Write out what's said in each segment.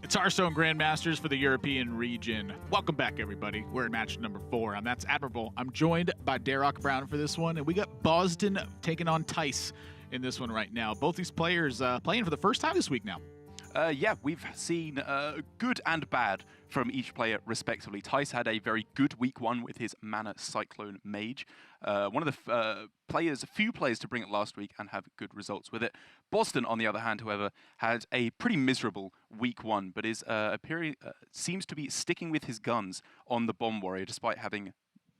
It's Hearthstone Grandmasters for the European region. Welcome back, everybody. We're in match number 4, and that's Admirable. I'm joined by Darrock Brown for this one, and we got Bozzzton taking on Thijs in this one right now. Both these players playing for the first time this week now. Yeah, we've seen good and bad from each player respectively. Thijs had a very good week 1 with his Mana Cyclone Mage. One of the few players to bring it last week and have good results with it. Bozzzton, on the other hand, however, had a pretty miserable week 1, but is seems to be sticking with his guns on the Bomb Warrior, despite having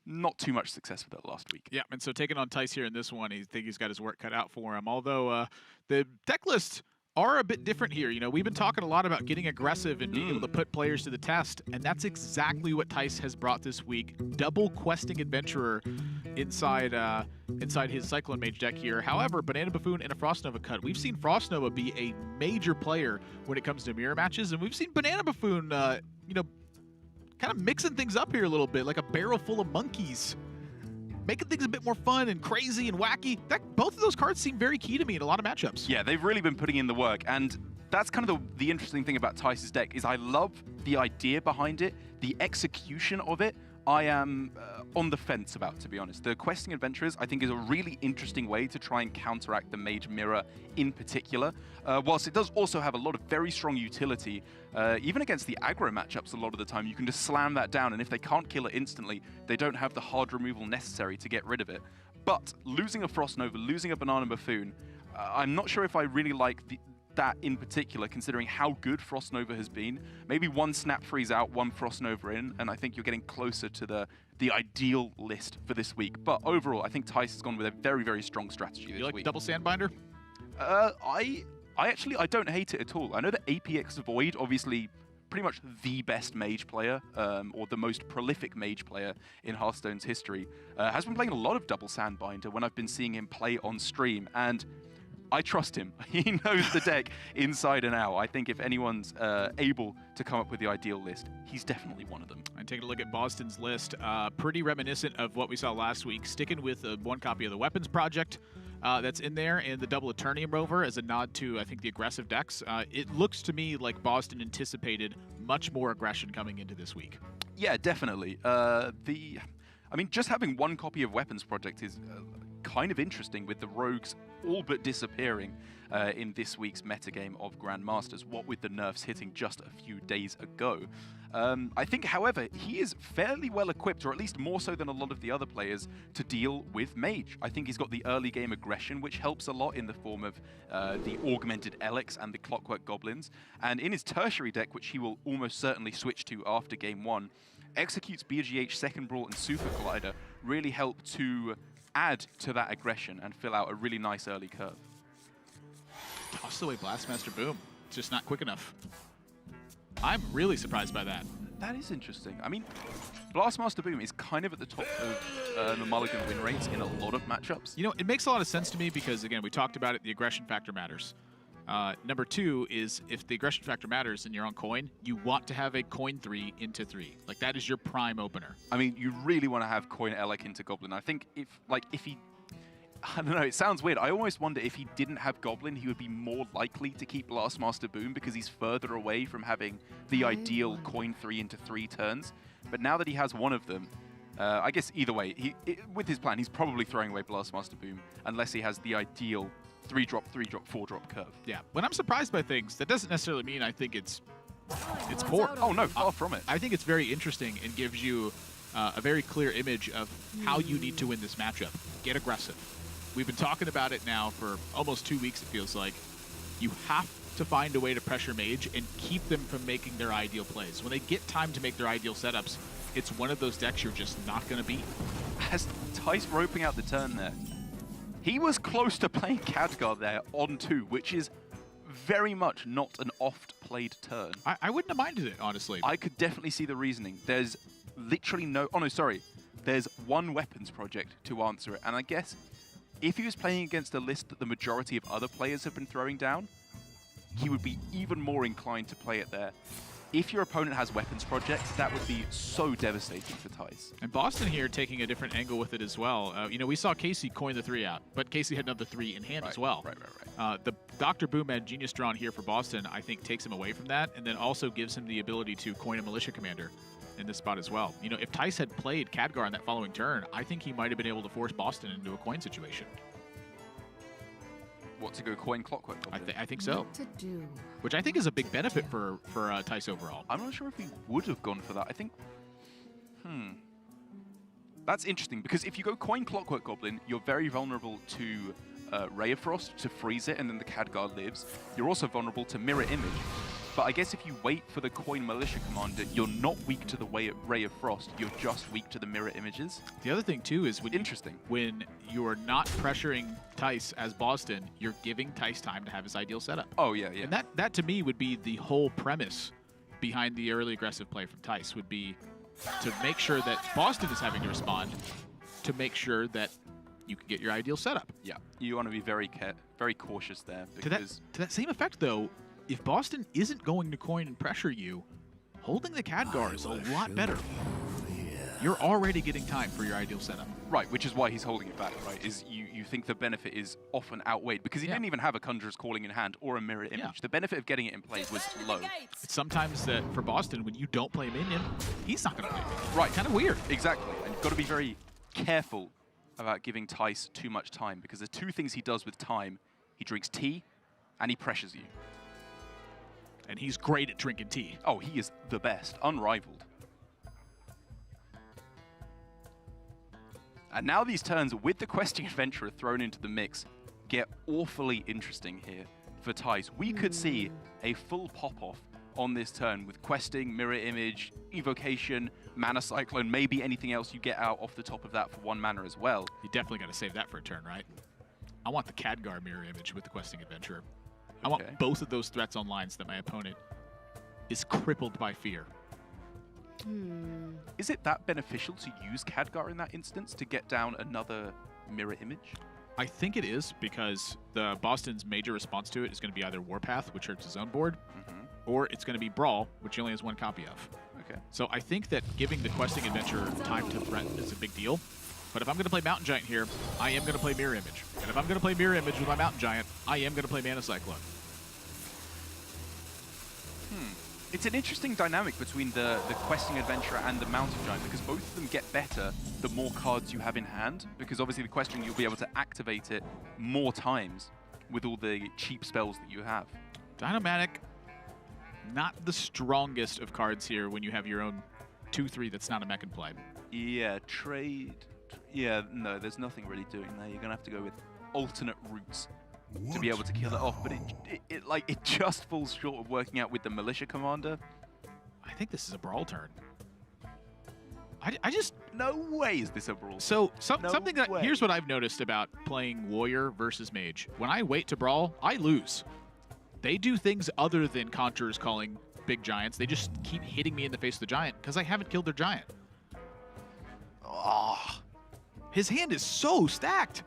not too much success with it last week. Yeah, and so taking on Thijs here in this one, I think he's got his work cut out for him. Although the deck list are a bit different here. You know, we've been talking a lot about getting aggressive and being able to put players to the test, and that's exactly what Thijs has brought this week. Double Questing Adventurer inside his Cyclone Mage deck here. However, Banana Buffoon and a Frost Nova cut. We've seen Frost Nova be a major player when it comes to mirror matches, and we've seen Banana Buffoon, you know, kind of mixing things up here a little bit, like a barrel full of monkeys. Making things a bit more fun and crazy and wacky. Both of those cards seem very key to me in a lot of matchups. Yeah, they've really been putting in the work, and that's kind of the interesting thing about Thijs' deck is I love the idea behind it, the execution of it. I am on the fence about, to be honest. The Questing Adventurers, I think, is a really interesting way to try and counteract the Mage Mirror in particular, whilst it does also have a lot of very strong utility. Even against the aggro matchups a lot of the time, you can just slam that down, and if they can't kill it instantly, they don't have the hard removal necessary to get rid of it. But losing a Frost Nova, losing a Banana Buffoon, I'm not sure if I really like that in particular, considering how good Frost Nova has been. Maybe one Snap Freeze out, one Frost Nova in, and I think you're getting closer to the ideal list for this week. But overall, I think Thijs has gone with a very, very strong strategy this week. You like double Sandbinder? I don't hate it at all. I know that APX Void, obviously pretty much the best mage player, or the most prolific mage player in Hearthstone's history, has been playing a lot of double Sandbinder when I've been seeing him play on stream, and I trust him. He knows the deck inside and out. I think if anyone's able to come up with the ideal list, he's definitely one of them. And taking a look at Bozzzton's list, pretty reminiscent of what we saw last week, sticking with one copy of the Weapons Project that's in there, and the double Eternium Rover as a nod to, I think, the aggressive decks. It looks to me like Bozzzton anticipated much more aggression coming into this week. Yeah, definitely. I mean, just having one copy of Weapons Project is kind of interesting, with the rogues all but disappearing in this week's metagame of Grandmasters, what with the nerfs hitting just a few days ago. I think, however, he is fairly well equipped, or at least more so than a lot of the other players, to deal with Mage. I think he's got the early game aggression, which helps a lot in the form of the Augmented Elex and the Clockwork Goblins. And in his tertiary deck, which he will almost certainly switch to after game 1, Executes, BGH, Second Brawl, and Super Collider really help to add to that aggression and fill out a really nice early curve. Toss away Blastmaster Boom. It's just not quick enough. I'm really surprised by that. That is interesting. I mean, Blastmaster Boom is kind of at the top of the mulligan win rates in a lot of matchups. You know, it makes a lot of sense to me because, again, we talked about it, the aggression factor matters. Number 2 is, if the aggression factor matters and you're on coin, you want to have a coin 3 into 3. Like, that is your prime opener. I mean, you really want to have coin Elec into Goblin. I think if he, I don't know, it sounds weird. I almost wonder if he didn't have Goblin, he would be more likely to keep Blastmaster Boom because he's further away from having the ideal coin 3 into 3 turns. But now that he has one of them, I guess either way, with his plan, he's probably throwing away Blastmaster Boom unless he has the ideal 3-drop, 3-drop, 4-drop curve. Yeah, when I'm surprised by things, that doesn't necessarily mean I think it's poor. Oh no, far from it. I think it's very interesting and gives you a very clear image of how you need to win this matchup. Get aggressive. We've been talking about it now for almost 2 weeks, it feels like. You have to find a way to pressure Mage and keep them from making their ideal plays. When they get time to make their ideal setups, it's one of those decks you're just not going to beat. As Thijs roping out the turn there, he was close to playing Khadgar there on 2, which is very much not an oft-played turn. I wouldn't have minded it, honestly. I could definitely see the reasoning. There's literally no... Oh, no, sorry. There's one Weapons Project to answer it. And I guess if he was playing against a list that the majority of other players have been throwing down, he would be even more inclined to play it there. if your opponent has weapons projects, that would be so devastating for Thijs. And Bozzzton here taking a different angle with it as well. You know, we saw Casey coin the 3 out, but Casey had another 3 in hand as well. Right. The Dr. Boomad Genius Drawn here for Bozzzton, I think, takes him away from that, and then also gives him the ability to coin a Militia Commander in this spot as well. You know, if Thijs had played Khadgar on that following turn, I think he might have been able to force Bozzzton into a coin situation. What, to go coin Clockwork Goblin? I think so. What to do? Which I think is a big benefit for Thijs overall. I'm not sure if he would have gone for that. I think... That's interesting, because if you go coin Clockwork Goblin, you're very vulnerable to Ray of Frost to freeze it, and then the Khadgar lives. You're also vulnerable to Mirror Image. But I guess if you wait for the coin Militia Commander, you're not weak to the Ray of Frost, you're just weak to the Mirror Images. The other thing, too, is when Interesting. When you're not pressuring Thijs as Bozzzton, you're giving Thijs time to have his ideal setup. Oh, yeah. And that to me, would be the whole premise behind the early aggressive play from Thijs, would be to make sure that Bozzzton is having to respond, to make sure that you can get your ideal setup. Yeah, you want to be very cautious there. Because To that same effect, though, if Bozzzton isn't going to coin and pressure you, holding the Khadgar is a lot better. You're already getting time for your ideal setup. Right, which is why he's holding it back, right? Is you think the benefit is often outweighed, because he didn't even have a Conjurer's Calling in hand or a Mirror Image. Yeah. The benefit of getting it in play was low. It's sometimes that for Bozzzton, when you don't play minion, he's not going to play minion. Right. Kind of weird. Exactly, and you've got to be very careful about giving Thijs too much time, because there's 2 things he does with time. He drinks tea, and he pressures you. And he's great at drinking tea. Oh, he is the best, unrivaled. And now these turns, with the Questing Adventurer thrown into the mix, get awfully interesting here for Thijs. We could see a full pop-off on this turn with Questing, Mirror Image, Evocation, Mana Cyclone, maybe anything else you get out off the top of that for 1 mana as well. You definitely got to save that for a turn, right? I want the Khadgar Mirror Image with the Questing Adventurer. I want both of those threats on lines that my opponent is crippled by fear. Is it that beneficial to use Khadgar in that instance to get down another Mirror Image? I think it is, because the Bozzzton's major response to it is going to be either Warpath, which hurts his own board, or it's going to be Brawl, which he only has 1 copy of. Okay. So I think that giving the Questing Adventurer time to threat is a big deal. But if I'm going to play Mountain Giant here, I am going to play Mirror Image. And if I'm going to play Mirror Image with my Mountain Giant, I am going to play Mana Cyclone. It's an interesting dynamic between the Questing Adventurer and the Mountain Giant, because both of them get better the more cards you have in hand, because obviously the Questing, you'll be able to activate it more times with all the cheap spells that you have. Dynomatic, not the strongest of cards here when you have your own 2/3 that's not a mech in play. Yeah, trade. Yeah, no, there's nothing really doing there. You're gonna have to go with alternate routes to be able to kill it off, but it just falls short of working out with the Militia Commander. I think this is a Brawl turn. I just... No way is this a Brawl. So, No something that... way. Here's what I've noticed about playing Warrior versus Mage. When I wait to Brawl, I lose. They do things other than Conjurer's Calling big giants. They just keep hitting me in the face with the giant because I haven't killed their giant. Oh, his hand is so stacked.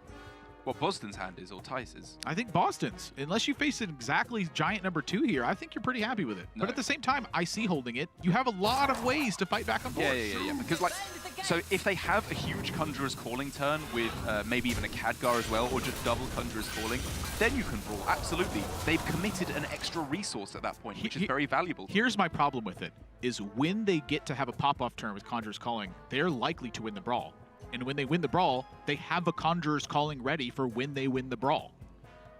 What Bozzzton's hand is, or Thijs's? I think Bozzzton's. Unless you face an exactly giant number 2 here, I think you're pretty happy with it. No. But at the same time, I see holding it. You have a lot of ways to fight back on board. Yeah. Because, like, so if they have a huge Conjurer's Calling turn with maybe even a Khadgar as well, or just double Conjurer's Calling, then you can Brawl. Absolutely. They've committed an extra resource at that point, which is very valuable. Here's my problem with it, is when they get to have a pop-off turn with Conjurer's Calling, they're likely to win the Brawl. And when they win the Brawl, they have a Conjurer's Calling ready for when they win the Brawl.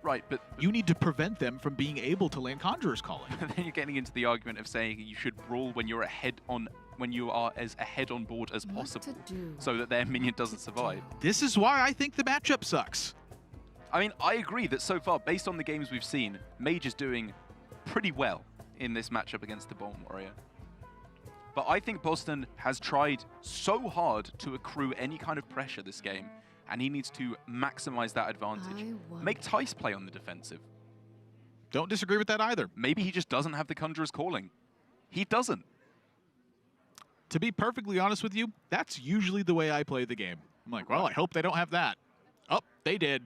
Right, but You need to prevent them from being able to land Conjurer's Calling. then you're getting into the argument of saying you should Brawl when you're when you are as ahead on board as possible, so that their minion doesn't survive. This is why I think the matchup sucks. I mean, I agree that so far, based on the games we've seen, Mage is doing pretty well in this matchup against the Bone Warrior. But I think Bozzzton has tried so hard to accrue any kind of pressure this game, and he needs to maximize that advantage. Make Thijs play on the defensive. Don't disagree with that either. Maybe he just doesn't have the Conjurer's Calling. He doesn't. To be perfectly honest with you, that's usually the way I play the game. I'm like, well, I hope they don't have that. Oh, they did.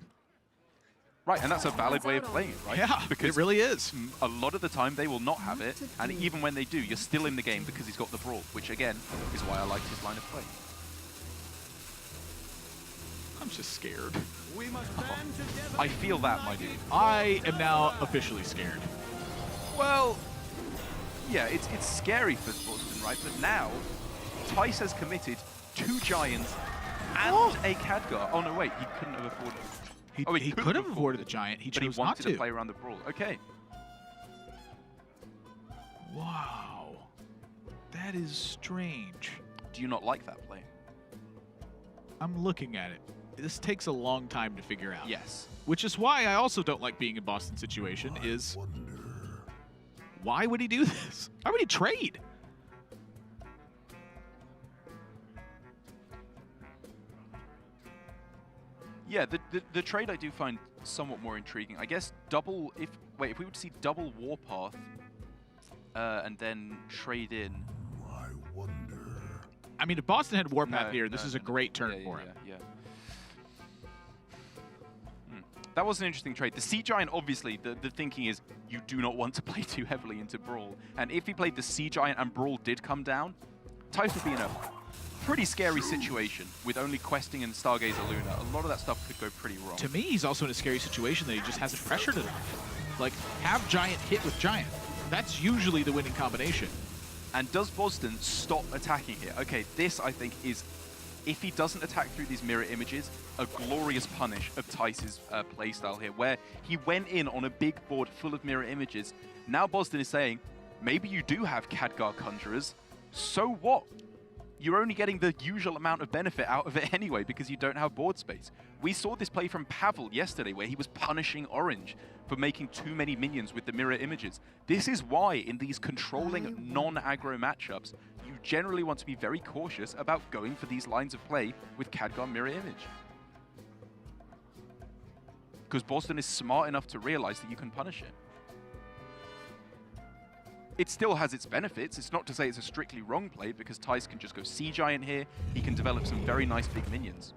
Right, and that's a valid way of playing it, right? Yeah, because it really is. a lot of the time they will not have it, and even when they do, you're still in the game because he's got the brawl, which again is why I like his line of play. I'm just scared. I feel that, my dude. I am now officially scared. Well, yeah, it's scary for Bozzzton, right? But now, Thijs has committed 2 Giants and a Khadgar. Oh no, wait, he couldn't have afforded. He could have afforded the Giant. He but he chose wanted not to play around the brawl. Okay. Wow, that is strange. Do you not like that play? I'm looking at it. This takes a long time to figure out. Yes. Which is why I also don't like being in Bozzzton's situation. Is why would he do this? Why would he trade? Yeah, the trade I do find somewhat more intriguing. I guess double, if we were to see double Warpath and then trade in. I wonder. I mean, if Bozzzton had Warpath here, this is a great turn yeah, for him. Yeah. That was an interesting trade. The Sea Giant, obviously, the thinking is you do not want to play too heavily into Brawl. And if he played the Sea Giant and Brawl did come down, Thijs would be in a pretty scary situation with only questing and Stargazer Luna. A lot of that stuff could go pretty wrong. To me, he's also in a scary situation that he just hasn't pressured enough. Like, have Giant hit with Giant. That's usually the winning combination. And does Bozzzton stop attacking here? Okay, this, I think, is, if he doesn't attack through these mirror images, a glorious punish of Thijs's playstyle here, where he went in on a big board full of mirror images. Now Bozzzton is saying, maybe you do have Khadgar Conjurers, so what? You're only getting the usual amount of benefit out of it anyway because you don't have board space. We saw this play from Pavel yesterday where he was punishing Orange for making too many minions with the mirror images. This is why in these controlling non-aggro matchups, you generally want to be very cautious about going for these lines of play with Khadgar mirror image. Because Bozzzton is smart enough to realize that you can punish it. It still has its benefits. It's not to say it's a strictly wrong play because Thijs can just go Sea Giant here. He can develop some very nice big minions.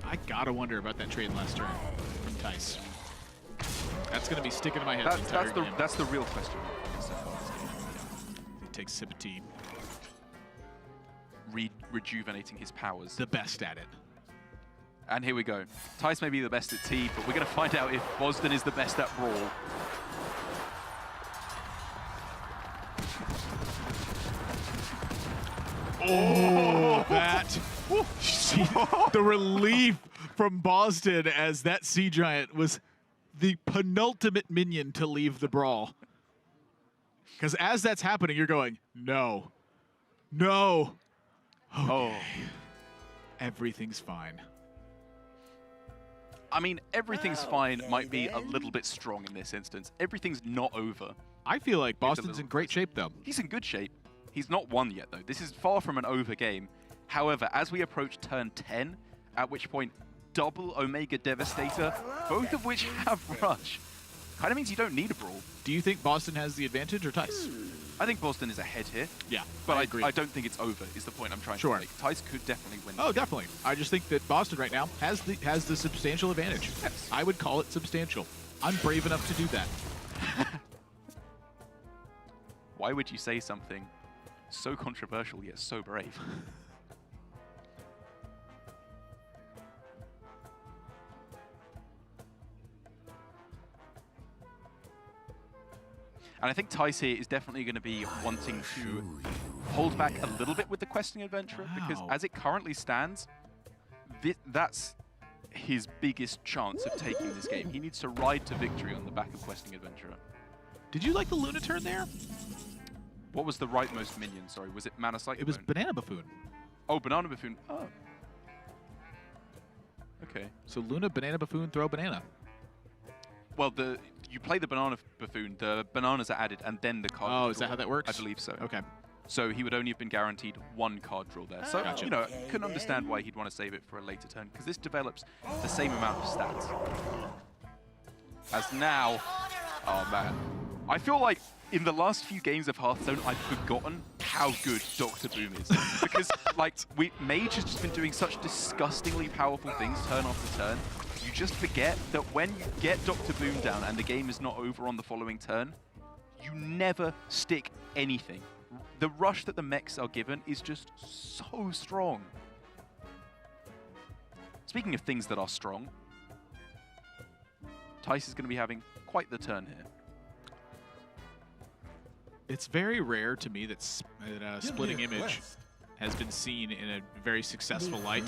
I gotta wonder about that trade last turn from Thijs. That's gonna be sticking in my head. That's the real question. He takes sip of tea. Rejuvenating his powers. The best at it. And here we go. Thijs may be the best at tea, but we're going to find out if Bozzzton is the best at Brawl. Oh, that. See, the relief from Bozzzton as that Sea Giant was the penultimate minion to leave the Brawl. Because as that's happening, you're going, no. No. Okay. Oh. Everything's fine. I mean, everything's fine might be a little bit strong in this instance. Everything's not over. I feel like Bozzzton's in great shape, though. He's in good shape. He's not won yet, though. This is far from an over game. However, as we approach turn 10, at which point double Omega Devastator, both of which have Rush, kind of means you don't need a Brawl. Do you think Bozzzton has the advantage or Thijs? I think Bozzzton is ahead here. Yeah, but I agree. I don't think it's over, is the point I'm trying to make. Thijs could definitely win. Oh, definitely. I just think that Bozzzton right now has the substantial advantage. Yes. I would call it substantial. I'm brave enough to do that. Why would you say something so controversial yet so brave? And I think Thijs here is definitely going to be wanting to hold back a little bit with the Questing Adventurer, because as it currently stands, that's his biggest chance of taking this game. He needs to ride to victory on the back of Questing Adventurer. Did you like the Luna turn there? What was the rightmost minion? Sorry, was it Mana Cyclone? It was Banana Buffoon. Oh, Banana Buffoon. Oh. Okay. So Luna, Banana Buffoon, throw banana. Well, you play the Banana Buffoon, the bananas are added, and then the card. Oh, is that how that works? I believe so. Okay. So he would only have been guaranteed one card draw there. So, Gotcha. you know, couldn't understand why he'd want to save it for a later turn, because this develops the same amount of stats. As now, oh man. I feel like in the last few games of Hearthstone, I've forgotten how good Dr. Boom is. Because, like, Mage has just been doing such disgustingly powerful things turn after turn. You just forget that when you get Dr. Boom down and the game is not over on the following turn, you never stick anything. The rush that the mechs are given is just so strong. Speaking of things that are strong, Thijs is going to be having quite the turn here. It's very rare to me that splitting image has been seen in a very successful light.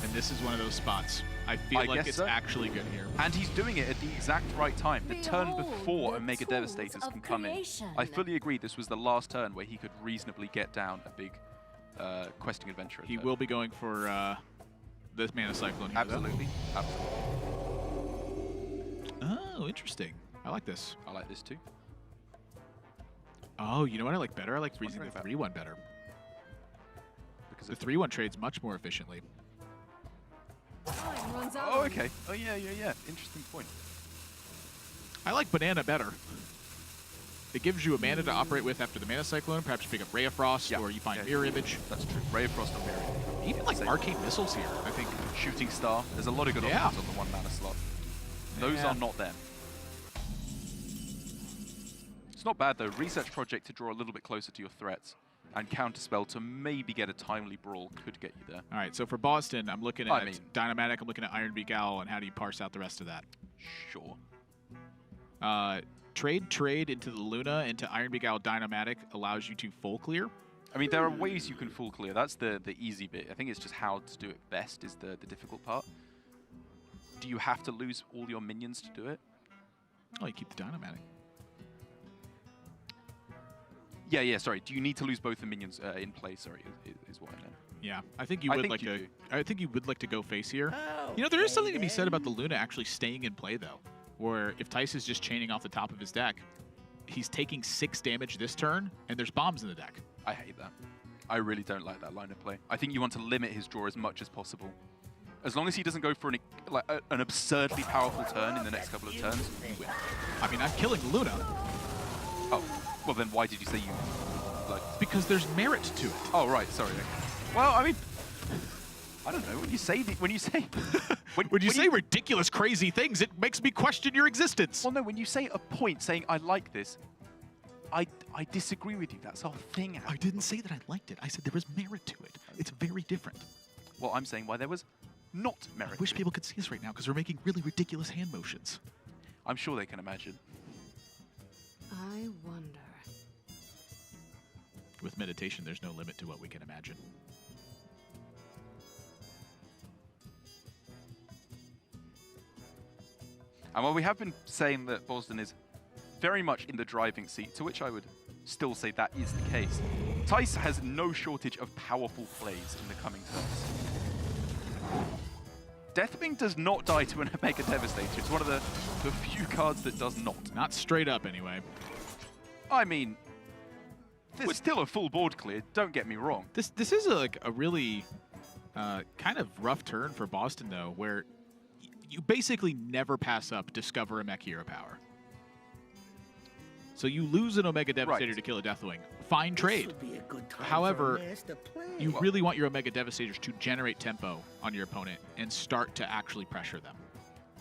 And this is one of those spots. I feel like it's actually good here. And he's doing it at the exact right time, the turn before Omega Devastators can come in. I fully agree this was the last turn where he could reasonably get down a big questing adventure. He will be going for this Mana Cyclone here. Absolutely. Absolutely. Oh, interesting. I like this. I like this too. Oh, you know what I like better? I like freezing the 3-1 better. Because the 3-1 trades much more efficiently. Oh, okay. Oh, yeah. Interesting point. I like Banana better. It gives you a mana to operate with after the Mana Cyclone. Perhaps you pick up Ray of Frost, or you find Mirror Image. That's true. Ray of Frost or Mirror Image. Even like Arcane Missiles here, I think. Shooting Star. There's a lot of good options on the 1 mana slot. Those are not them. It's not bad though. Research Project to draw a little bit closer to your threats, and Counterspell to maybe get a timely brawl could get you there. All right, so for Bozzzton, I'm looking at Dynamatic, I'm looking at Ironbeak Owl, and how do you parse out the rest of that? Sure. Trade into the Luna, into Ironbeak Owl Dynamatic allows you to full clear. I mean, there are ways you can full clear. That's the easy bit. I think it's just how to do it best is the difficult part. Do you have to lose all your minions to do it? Oh, you keep the Dynamatic. Yeah, sorry. Do you need to lose both the minions in play? Sorry, is what I meant. Yeah, I think you would I think you would like to go face here. You know, there is something to be said about the Luna actually staying in play though, where if Thijs is just chaining off the top of his deck, he's taking 6 damage this turn, and there's bombs in the deck. I hate that. I really don't like that line of play. I think you want to limit his draw as much as possible. As long as he doesn't go for an absurdly powerful turn in the next couple of turns, you win. I mean, I'm killing the Luna. Oh, well then why did you say you like? Because there's merit to it. Oh right, sorry. Well, I mean, I don't know. When you say when you say ridiculous, crazy things, it makes me question your existence. Well, no. When you say a point, saying I like this, I disagree with you. That's our thing. I didn't say that I liked it. I said there was merit to it. It's very different. Well, I'm saying why there was not merit. I wish people could see us right now because we're making really ridiculous hand motions. I'm sure they can imagine. I wonder. With meditation, there's no limit to what we can imagine. And while we have been saying that Bozzzton is very much in the driving seat, to which I would still say that is the case, Thijs has no shortage of powerful plays in the coming turns. Deathwing does not die to an Omega Devastator. It's one of the few cards that does not. Not straight up, anyway. I mean, there's still a full board clear, don't get me wrong. This is a really kind of rough turn for Bozzzton, though, where you basically never pass up Discover a Mech Hero Power. So you lose an Omega Devastator to kill a Deathwing. Fine trade. However, you really want your Omega Devastators to generate tempo on your opponent and start to actually pressure them.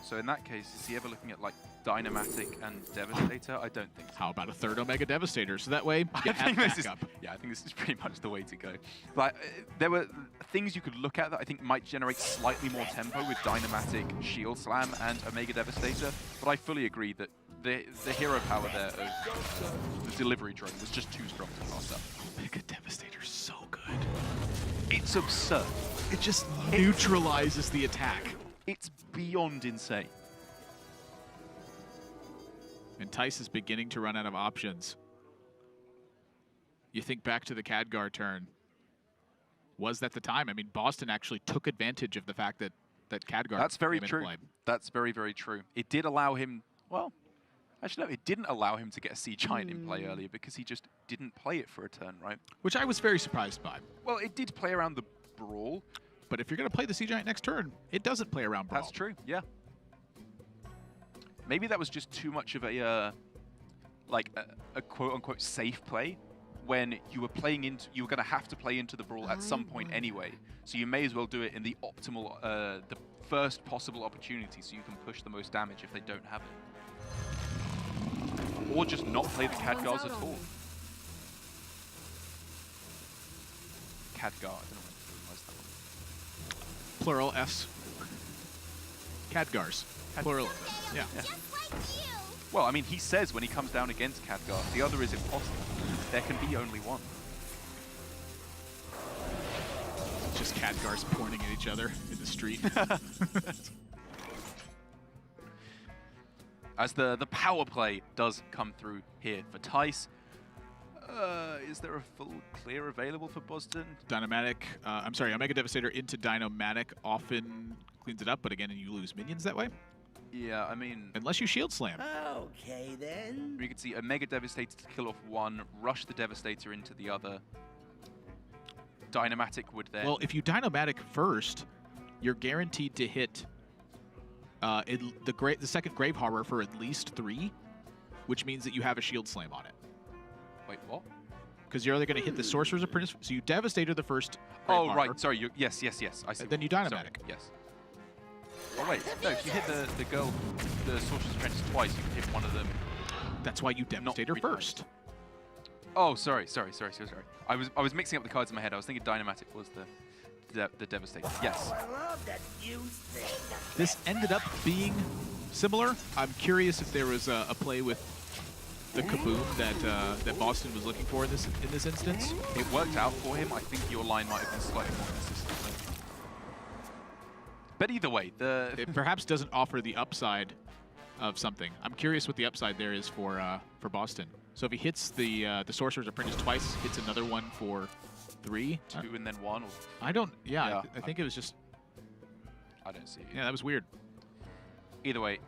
So in that case, is he ever looking at like Dynamatic and Devastator? I don't think so. How about a 3rd Omega Devastator? So that way, you have backup. Yeah, I think this is pretty much the way to go. But there were things you could look at that I think might generate slightly more tempo with Dynamatic, Shield Slam, and Omega Devastator. But I fully agree that the hero power there of the delivery drone was just too strong to pass up. Omega Devastator's so good. It's absurd. It just neutralizes the attack. It's beyond insane. And Thijs is beginning to run out of options. You think back to the Khadgar turn. Was that the time? I mean, Bozzzton actually took advantage of the fact that Khadgar That's very came true. into play. That's very, very true. It did allow him, well, actually no, it didn't allow him to get a Sea Giant in play earlier because he just didn't play it for a turn, right? Which I was very surprised by. Well, it did play around the Brawl. But if you're going to play the Sea Giant next turn, it doesn't play around Brawl. That's true, yeah. Maybe that was just too much of a, like, a quote-unquote safe play, when you were playing into, you were going to have to play into the brawl at some point anyway. So you may as well do it in the optimal, the first possible opportunity, so you can push the most damage if they don't have it. Or just not play the Khadgars at all. Khadgar, I don't know when to realize that one. Plural S. Khadgars. Plural. Yeah. Well, I mean, he says when he comes down against Khadgar, the other is impossible. There can be only one. It's just Khadgars pointing at each other in the street. As the power play does come through here for Thijs. Is there a full clear available for Bozzzton? Dynomatic, I'm sorry, Omega Devastator into Dynomatic often cleans it up, but again, you lose minions that way. Yeah, I mean... Unless you shield slam. Okay, then. You can see Omega Devastator to kill off one, rush the Devastator into the other. Dynomatic would then... Well, if you Dynomatic first, you're guaranteed to hit the second Grave Horror for at least 3, which means that you have a shield slam on it. Wait, what? Because you're either going to hit the Sorcerer's Apprentice, so you Devastator the first Grave Oh, Horror, right, sorry, yes, I see. and then you Dynomatic. Sorry, yes. Oh wait, no, if you hit the girl, the Sorcerer's Apprentice twice, you can hit one of them. That's why you Devastator first. Oh, sorry. I was mixing up the cards in my head. I was thinking Dynomatic was the Devastator. Yes. I love that fuse thing. This ended up being similar. I'm curious if there was a play with the kaboom that Bozzzton was looking for in this instance. It worked out for him. I think your line might have been slightly more consistent. But either way, it perhaps doesn't offer the upside of something. I'm curious what the upside there is for Bozzzton. So if he hits the Sorcerer's Apprentice twice, hits another one for 3. 2 and then 1. Or I don't. Yeah, I think it was just. I don't see it. Yeah, that was weird. Either way,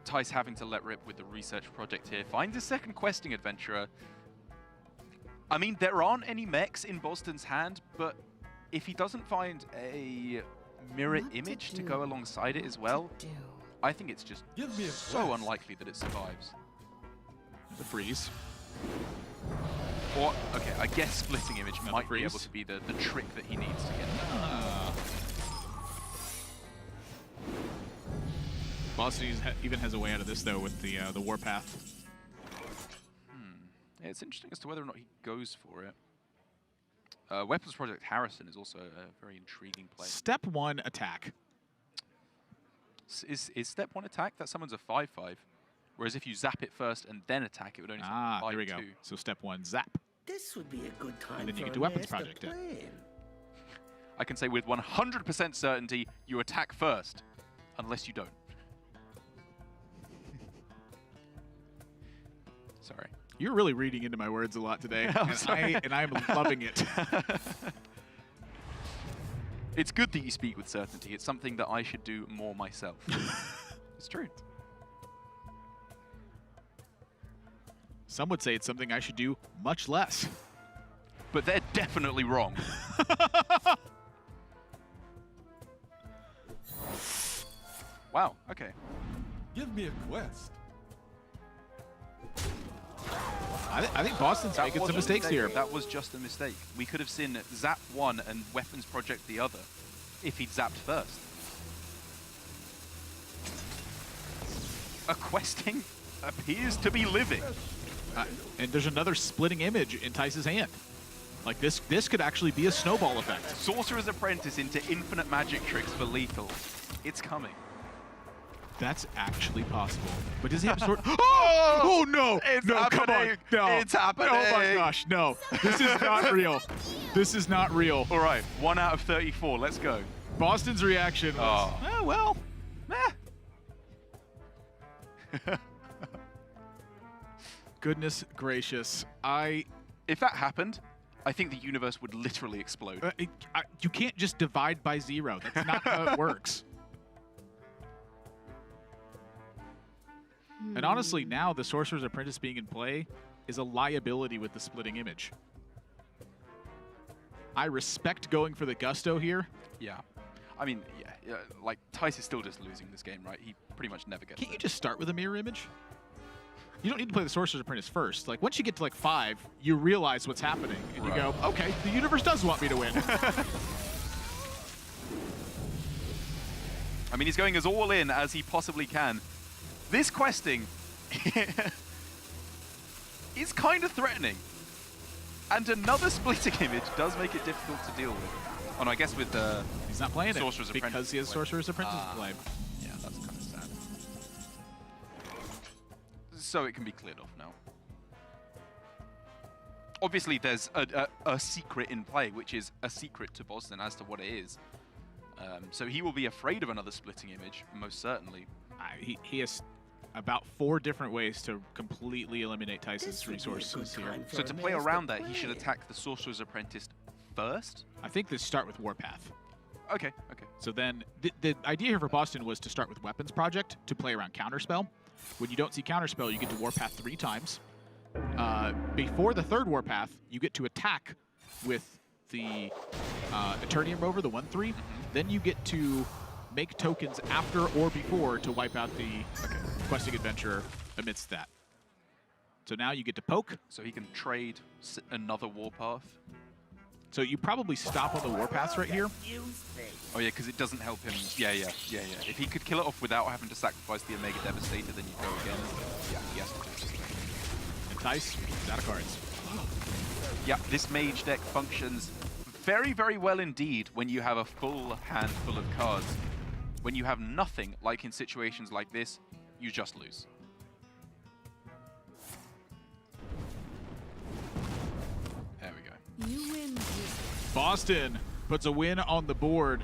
Thijs having to let rip with the research project here. Finds a second questing adventurer. I mean, there aren't any mechs in Bozzzton's hand, but if he doesn't find a mirror image to go alongside it as well, I think it's just so unlikely that it survives. The freeze. Or, okay, I guess splitting image might be able to be the trick that he needs to get. Bozzzton even has a way out of this, though, with the Warpath. Yeah, it's interesting as to whether or not he goes for it. Weapons Project Harrison is also a very intriguing play. Step 1 attack. Is step 1 attack? That summons a 5/5. Whereas if you zap it first and then attack, it would only summon 5/2. There we go. So step 1, zap. This would be a good time And then you for can do a Weapons master Project it. plan. I can say with 100% certainty, you attack first, unless you don't. Sorry. You're really reading into my words a lot today, and I'm loving it. It's good that you speak with certainty. It's something that I should do more myself. It's true. Some would say it's something I should do much less. But they're definitely wrong. Wow, okay. Give me a quest. I think Bozzzton's making was some a mistakes mistake. here. That was just a mistake. We could have seen Zap 1 and Weapons Project the other if he'd zapped first. A questing appears to be living. And there's another splitting image in Thijs' hand. Like this could actually be a snowball effect. Sorcerer's Apprentice into infinite magic tricks for lethal. It's coming. That's actually possible. But does he have a sword? Oh no! It's no, happening. Come on! No! It's happening. Oh my gosh! No! This is not real. This is not real. All right, 1 out of 34. Let's go. Bozzzton's reaction was, well, Goodness gracious! If that happened, I think the universe would literally explode. You can't just divide by 0. That's not how it works. And honestly, now the Sorcerer's Apprentice being in play is a liability with the splitting image. I respect going for the gusto here. Yeah. I mean, yeah, like, Thijs is still just losing this game, right? He pretty much never gets Can't you it. just start with a mirror image? you don't need to play the Sorcerer's Apprentice first. Like, once you get to like 5, you realize what's happening, and you go, okay, the universe does want me to win. I mean, he's going as all in as he possibly can. This questing is kind of threatening. And another splitting image does make it difficult to deal with. Oh, no, I guess with the He's not playing Sorcerer's it because he has Sorcerer's Apprentice to play. Yeah, that's kind of sad. So it can be cleared off now. Obviously, there's a secret in play, which is a secret to Bozzzton as to what it is. So he will be afraid of another splitting image, most certainly. He has about 4 different ways to completely eliminate Tyson's resources here. So to play around that, he should attack the Sorcerer's Apprentice first? I think they start with Warpath. Okay, okay. So then the idea here for Bozzzton was to start with Weapons Project to play around Counterspell. When you don't see Counterspell, you get to Warpath 3 times. Before the 3rd Warpath, you get to attack with the Eternium Rover, the 1/3. Then you get to make tokens after or before to wipe out the Questing Adventurer amidst that. So now you get to poke. So he can trade another Warpath. So you probably stop on the Warpaths right here. Oh yeah, because it doesn't help him. Yeah. If he could kill it off without having to sacrifice the Omega Devastator, then you go again. Yeah, he has to do this. And Thijs is out of cards. Yeah, this mage deck functions very, very well indeed when you have a full hand full of cards. When you have nothing, like in situations like this, you just lose. There we go. You win. Bozzzton puts a win on the board.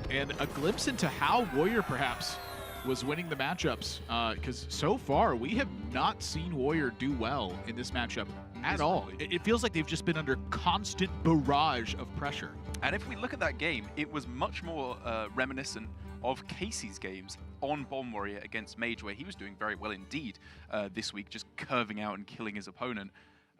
And a glimpse into how Warrior perhaps was winning the matchups. Because so far, we have not seen Warrior do well in this matchup at all. It feels like they've just been under constant barrage of pressure. And if we look at that game, it was much more reminiscent of Casey's games on Bomb Warrior against Mage, where he was doing very well indeed this week, just curving out and killing his opponent.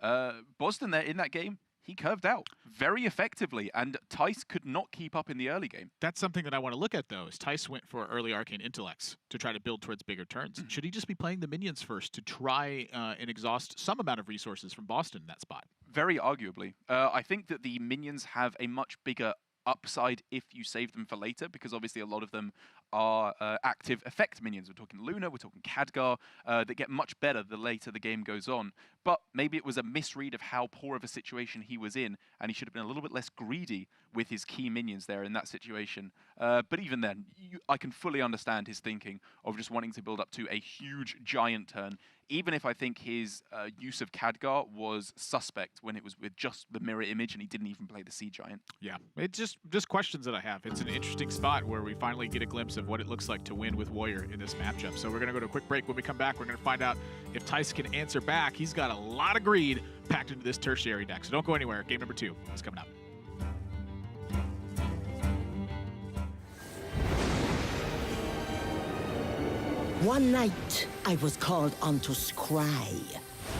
Bozzzton there in that game, he curved out very effectively, and Thijs could not keep up in the early game. That's something that I want to look at, though, is Thijs went for early Arcane Intellects to try to build towards bigger turns. Should he just be playing the minions first to try and exhaust some amount of resources from Bozzzton in that spot? Very arguably. I think that the minions have a much bigger upside if you save them for later, because obviously a lot of them are active effect minions. We're talking Luna, we're talking Khadgar, that get much better the later the game goes on. But maybe it was a misread of how poor of a situation he was in, and he should have been a little bit less greedy with his key minions there in that situation. But even then, I can fully understand his thinking of just wanting to build up to a huge giant turn, even if I think his use of Khadgar was suspect when it was with just the mirror image and he didn't even play the Sea Giant. Yeah, it's just questions that I have. It's an interesting spot where we finally get a glimpse of what it looks like to win with Warrior in this matchup. So we're going to go to a quick break. When we come back, we're going to find out if Thijs can answer back. He's got a lot of greed packed into this tertiary deck, so don't go anywhere. Game number 2 is coming up. One night, I was called on to scry.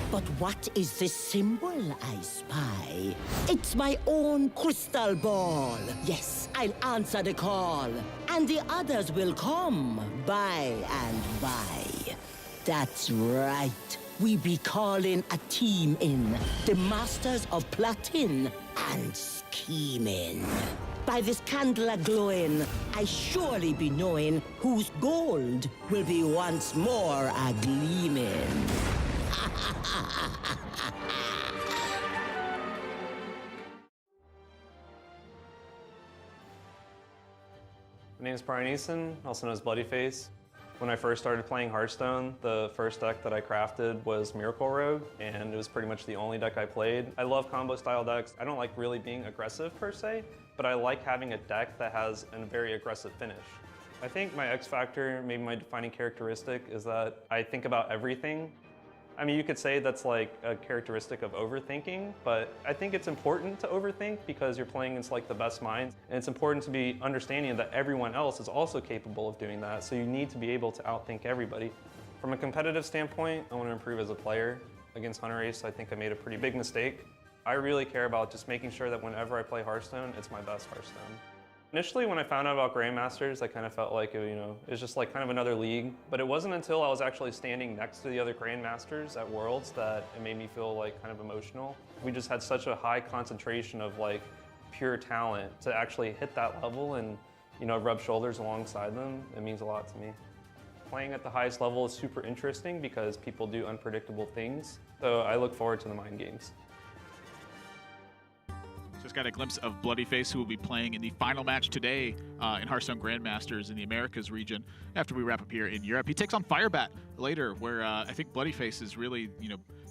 But what is this symbol I spy? It's my own crystal ball. Yes, I'll answer the call. And the others will come by and by. That's right. We be calling a team in. The masters of plotting and scheming. By this candle a-glowing, I surely be knowing whose gold will be once more a-gleaming. My name is Brian Easton, also known as Bloodyface. When I first started playing Hearthstone, the first deck that I crafted was Miracle Rogue, and it was pretty much the only deck I played. I love combo style decks. I don't like really being aggressive per se, but I like having a deck that has a very aggressive finish. I think my X factor, maybe my defining characteristic, is that I think about everything. I mean, you could say that's like a characteristic of overthinking, but I think it's important to overthink because you're playing against like the best minds, and it's important to be understanding that everyone else is also capable of doing that, so you need to be able to outthink everybody. From a competitive standpoint, I want to improve as a player. Against Hunter Ace, I think I made a pretty big mistake. I really care about just making sure that whenever I play Hearthstone, it's my best Hearthstone. Initially, when I found out about Grandmasters, I kind of felt like, it was just like kind of another league. But it wasn't until I was actually standing next to the other Grandmasters at Worlds that it made me feel like kind of emotional. We just had such a high concentration of like pure talent to actually hit that level and, rub shoulders alongside them. It means a lot to me. Playing at the highest level is super interesting because people do unpredictable things. So I look forward to the mind games. Just got a glimpse of Bloodyface, who will be playing in the final match today in Hearthstone Grandmasters in the Americas region after we wrap up here in Europe. He takes on Firebat later, where I think Bloodyface is really,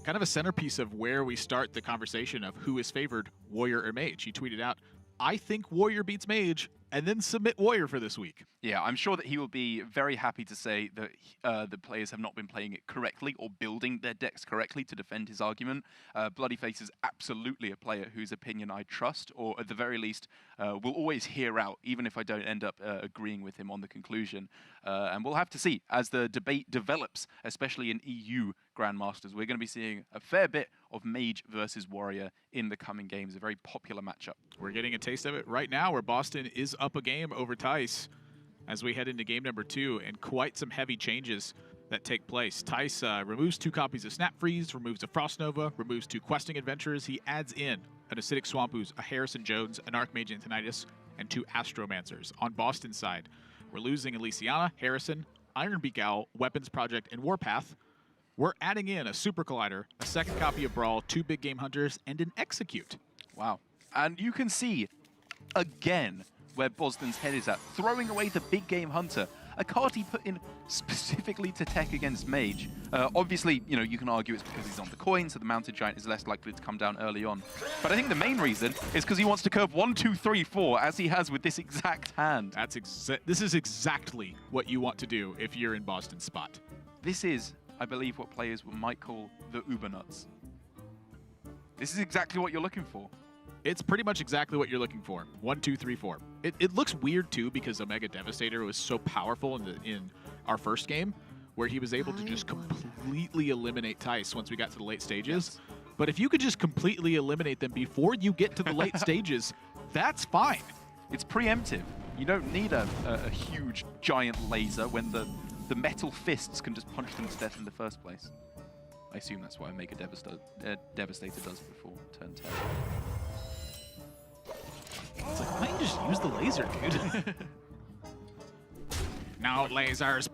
kind of a centerpiece of where we start the conversation of who is favored, Warrior or Mage. He tweeted out, "I think Warrior beats Mage," and then submit Warrior for this week. Yeah, I'm sure that he will be very happy to say that the players have not been playing it correctly or building their decks correctly to defend his argument. Bloodyface is absolutely a player whose opinion I trust, or at the very least will always hear out, even if I don't end up agreeing with him on the conclusion. And we'll have to see as the debate develops, especially in EU Grandmasters. We're going to be seeing a fair bit of Mage versus Warrior in the coming games, a very popular matchup. We're getting a taste of it right now, where Bozzzton is up a game over Thijs as we head into game number 2, and quite some heavy changes that take place. Thijs removes 2 copies of Snap Freeze, removes a Frost Nova, removes 2 Questing Adventurers. He adds in an Acidic Swamp Ooze, a Harrison Jones, an Archmage Antonidas, and 2 Astromancers. On Bozzzton's side, we're losing Elysiana, Harrison, Ironbeak Owl, Weapons Project, and Warpath. We're adding in a Super Collider, a 2nd copy of Brawl, 2 Big Game Hunters, and an Execute. Wow. And you can see, again, where Bozzzton's head is at, throwing away the Big Game Hunter, a card he put in specifically to tech against Mage. Obviously, you can argue it's because he's on the coin, so the Mounted Giant is less likely to come down early on. But I think the main reason is because he wants to curve 1, 2, 3, 4, as he has with this exact hand. This is exactly what you want to do if you're in Bozzzton's spot. This is, I believe, what players might call the Uber nuts. This is exactly what you're looking for. It's pretty much exactly what you're looking for. 1, 2, 3, 4. It looks weird too because Omega Devastator was so powerful in our first game, where he was able to just completely eliminate Thijs once we got to the late stages. Yes. But if you could just completely eliminate them before you get to the late stages, that's fine. It's preemptive. You don't need a huge giant laser when the metal fists can just punch them to death in the first place. I assume that's what Omega Devastator does before turn 10. It's like, why don't you just use the laser, dude? No lasers.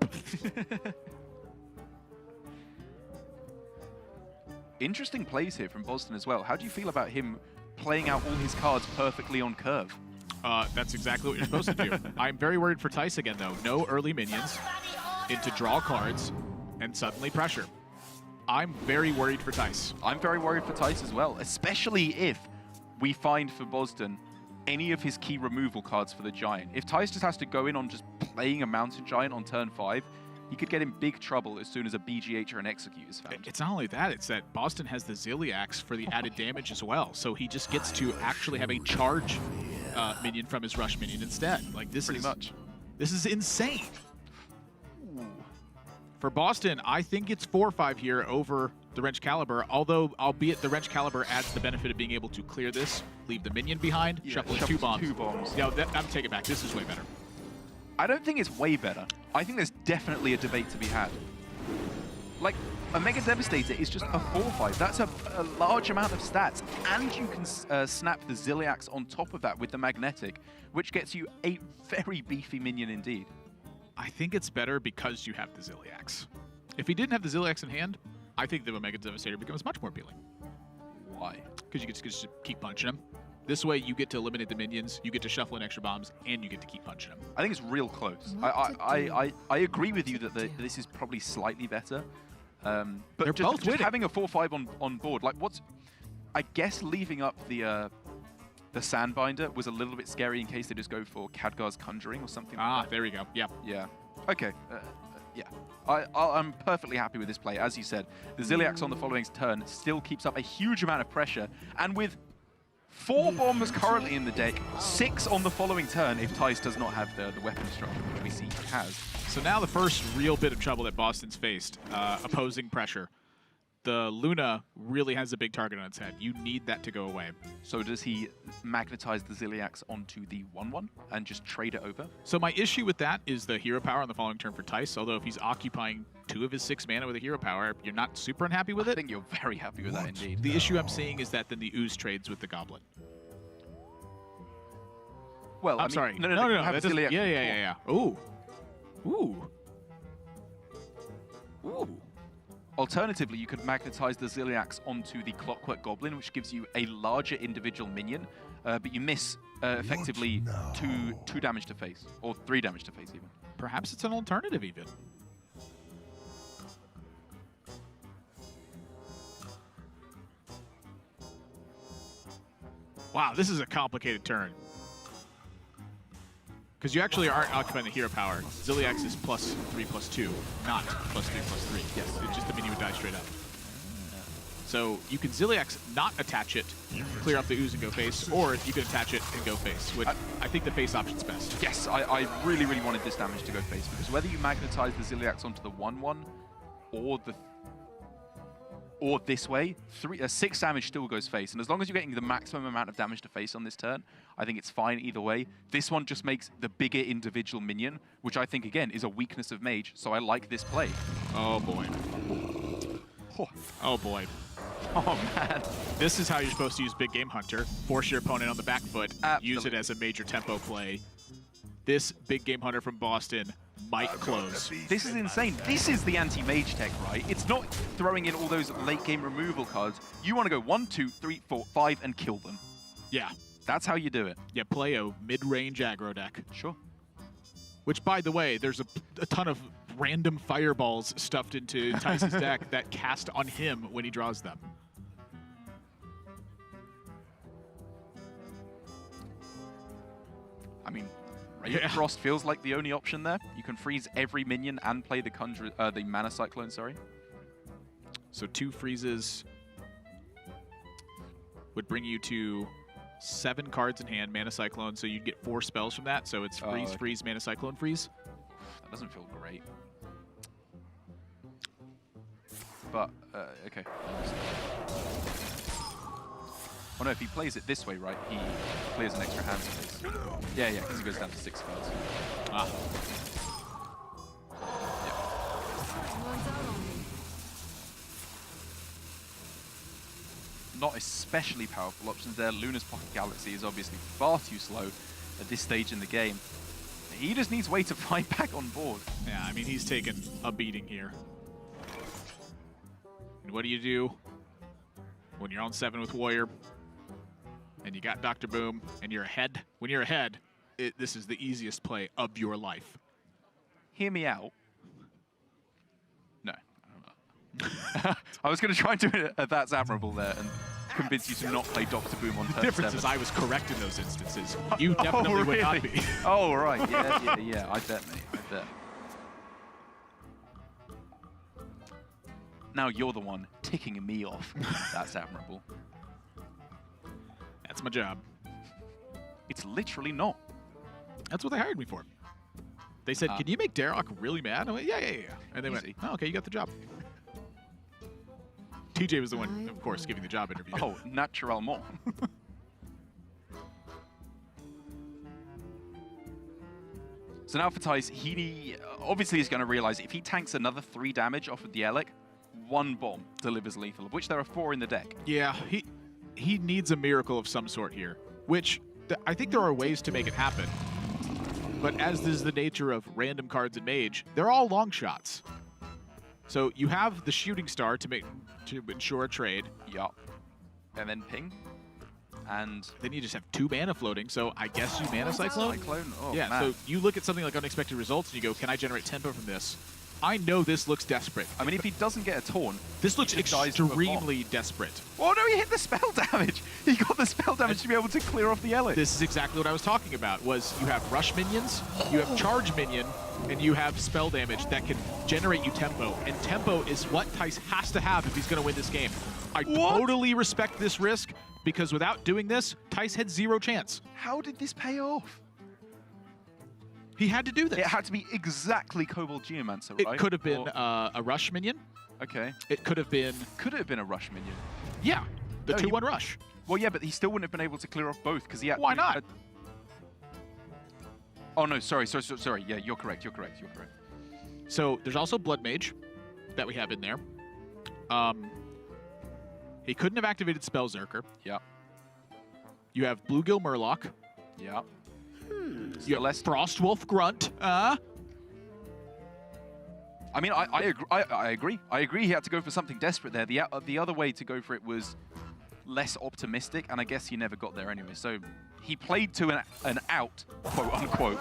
Interesting plays here from Bozzzton as well. How do you feel about him playing out all his cards perfectly on curve? That's exactly what you're supposed to do. I'm very worried for Thijs again, though. No early minions into draw cards and suddenly pressure. I'm very worried for Thijs. I'm very worried for Thijs as well, especially if we find for Bozzzton any of his key removal cards for the Giant. If Thijs just has to go in on just playing a Mountain Giant on turn 5, he could get in big trouble as soon as a BGH or an Execute is found. It's not only that, it's that Bozzzton has the Ziliax for the added damage as well, so he just gets to actually have a charge minion from his rush minion instead. Like, this is insane. Ooh. For Bozzzton, I think it's 4-5 here over the Wrench Caliber, although, albeit the Wrench Caliber adds the benefit of being able to clear this, leave the minion behind, shuffle 2 bombs. 2 bombs. Yeah, I'm taking it back. This is way better. I don't think it's way better. I think there's definitely a debate to be had. Like, Omega Devastator is just a 4-5. That's a large amount of stats. And you can snap the Ziliax on top of that with the Magnetic, which gets you a very beefy minion indeed. I think it's better because you have the Ziliax. If he didn't have the Ziliax in hand, I think the Omega Devastator becomes much more appealing. Why? Because you get to just keep punching him. This way, you get to eliminate the minions, you get to shuffle in extra bombs, and you get to keep punching them. I think it's real close. I agree with you that this is probably slightly better. But they're both just having a 4-5 on board, like I guess leaving up the Sandbinder was a little bit scary in case they just go for Khadgar's Conjuring or something like that. There we go. Yeah. Yeah. Okay. Yeah. I'm perfectly happy with this play. As you said, the Ziliax on the following turn still keeps up a huge amount of pressure, and with 4 bombs currently in the deck, 6 on the following turn if Thijs does not have the weapon structure, which we see he has. So now the first real bit of trouble that Bozzzton's faced, opposing pressure. the Luna really has a big target on its head. You need that to go away. So does he magnetize the Ziliax onto the 1/1 and just trade it over? So my issue with that is the hero power on the following turn for Thijs. Although if he's occupying 2 of his 6 mana with a hero power, you're not super unhappy with I it. think you're very happy with that indeed. The issue I'm seeing is that then the Ooze trades with the Goblin. Well, I'm sorry. No. No. Have That doesn't- Ziliax yeah. Ooh. Alternatively, you could magnetize the Ziliax onto the Clockwork Goblin, which gives you a larger individual minion, but you miss effectively two damage to face, or 3 damage to face even. Perhaps it's an alternative even. Wow, this is a complicated turn. Because you actually aren't occupying the hero power. Ziliax is +3/+2, not +3/+3. Yes, it's just the minion would die straight up. So you can Ziliax not attach it, clear off the Ooze and go face, or you can attach it and go face. Which I think the face option's best. Yes, I really wanted this damage to go face, because whether you magnetize the Ziliax onto the 1/1 or this way, 6 damage still goes face. And as long as you're getting the maximum amount of damage to face on this turn, I think it's fine either way. This one just makes the bigger individual minion, which I think, again, is a weakness of Mage. So I like this play. Oh, boy. Oh, boy. Oh, man. This is how you're supposed to use Big Game Hunter. Force your opponent on the back foot. Absolutely. Use it as a major tempo play. This Big Game Hunter from Bozzzton might close. This is insane. This is the anti-mage tech, right? It's not throwing in all those late-game removal cards. You want to go 1, 2, 3, 4, 5 and kill them. Yeah. That's how you do it. Yeah, play a mid-range aggro deck. Sure. Which, by the way, there's a ton of random fireballs stuffed into Thijs' deck that cast on him when he draws them. I mean, Ray of Frost feels like the only option there. You can freeze every minion and play the the Mana Cyclone, sorry. So 2 freezes would bring you to 7 cards in hand, Mana Cyclone, so you'd get 4 spells from that. So it's freeze, okay. freeze, Mana Cyclone, freeze. That doesn't feel great. But, okay. Oh no, if he plays it this way, right, he clears an extra hand space. Yeah, because he goes down to 6 spells. Ah. Not especially powerful options there. Luna's Pocket Galaxy is obviously far too slow at this stage in the game. He just needs way to find back on board. Yeah, I mean, he's taken a beating here. And what do you do when you're on 7 with Warrior and you got Dr. Boom and you're ahead? When you're ahead, this is the easiest play of your life. Hear me out. No. I was going to try and do it at That's Admirable there and convince you to not play Dr. Boom on turn 7. The difference is I was correct in those instances. You definitely would not be. Oh, right. Yeah. I bet, mate. I bet. Now you're the one ticking me off. That's admirable. That's my job. It's literally not. That's what they hired me for. They said, can you make Darrock really mad? I went, yeah. And they went, oh, okay, you got the job. TJ was the one, of course, giving the job interview. Oh, naturellement. So now for Thijs, he obviously is going to realize if he tanks another 3 damage off of the Elec, 1 bomb delivers lethal, of which there are 4 in the deck. Yeah, he needs a miracle of some sort here, which I think there are ways to make it happen. But as is the nature of random cards in Mage, they're all long shots. So you have the Shooting Star to ensure a trade. Yup. And then ping. And then you just have 2 mana floating, so I guess you Mana Cyclone? Oh, yeah, man. so you look at something like Unexpected Results and you go, can I generate tempo from this? I know this looks desperate. I mean, if he doesn't get a taunt, this looks extremely desperate. Oh no, he hit the spell damage! He got the spell damage to be able to clear off the Elec. This is exactly what I was talking about, was you have rush minions, you have charge minion, and you have spell damage that can generate you tempo. And tempo is what Thijs has to have if he's going to win this game. I totally respect this risk, because without doing this, Thijs had 0 chance. How did this pay off? He had to do this. It had to be exactly Kobold Geomancer, It right? could have been Or- a rush minion. okay. It could have been, Could it have been a rush minion? yeah, the No, he- 2-1 rush. Well, yeah, but he still wouldn't have been able to clear off both because he had. Why not? Oh no, sorry. Yeah, you're correct. So there's also Blood Mage that we have in there. He couldn't have activated Spell Zerker. Yeah. You have Bluegill Murloc. Yeah. You have Frostwolf Grunt. I mean, I agree. I agree. He had to go for something desperate there. The other way to go for it was less optimistic, and I guess he never got there anyway. So he played to an out, quote unquote,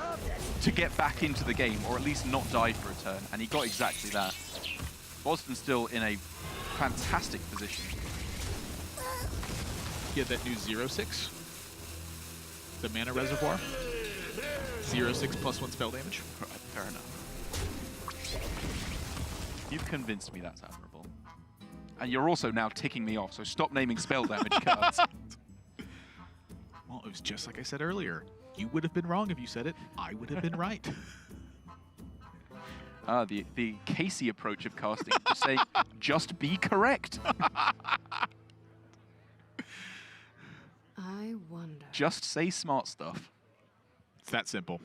to get back into the game, or at least not die for a turn, and he got exactly that. Bozzzton's still in a fantastic position. He had that new 0/6. The Mana Reservoir. 0/6 +1 spell damage. Right, fair enough. You've convinced me that's admirable. And you're also now ticking me off, so stop naming spell damage cards. Well, it was just like I said earlier. You would have been wrong if you said it. I would have been right. The Casey approach of casting, just saying, just be correct. I wonder. Just say smart stuff. It's that simple.